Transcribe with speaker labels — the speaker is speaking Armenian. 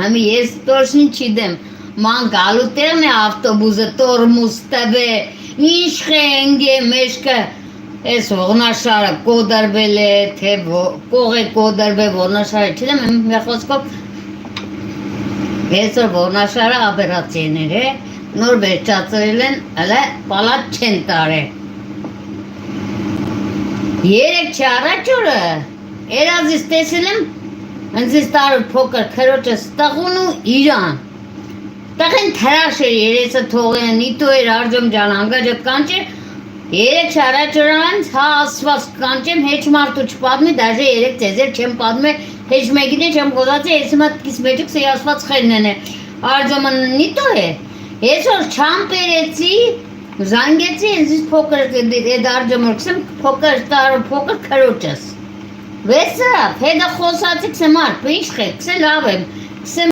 Speaker 1: Համի ես տոշնի չիդեմ, ման գալու տեղն է ավտոբուսը տորմուզ տվե, ինչ խենգ է մեջքը, ես ողնաշարը կոդարվել է, թե կող է կոդարվել ողնաշարը, չիդեմ, մի խոսքով, ես ողնաշարը աբերացիներ է, նոր վերջացրել են, հլը պալատ չեն տարե։ Երեք չառաջ օրը, երազիս տեսել եմ, հենց ես տարու փոքր քրոջս տղուն ու իրան։ Տղեն թրաշ էր երեսը թողեն, նիտո էր Արձոմ ջան անգաջը կանչեր, երեք չառաջ օրանց հա ասված կանչեմ, հեչ մարդու չպատմի, դաժե երեք ծեզեր չեմ պատմի, հեչ մեկին է չեմ գոզացի, ես հիմա կիս մեջուքս է ասված խելնեն է, Արձոմը նիտո է, ես որ չամպերեցի, զանգեցի, ես փոքր էդ Արձոմը կսեմ, փոքր տարու փոքր քրոջս։ Վեսը, հետը խոսացի կսեմ արդ, ինչ խեք, կսե լավ եմ, կսեմ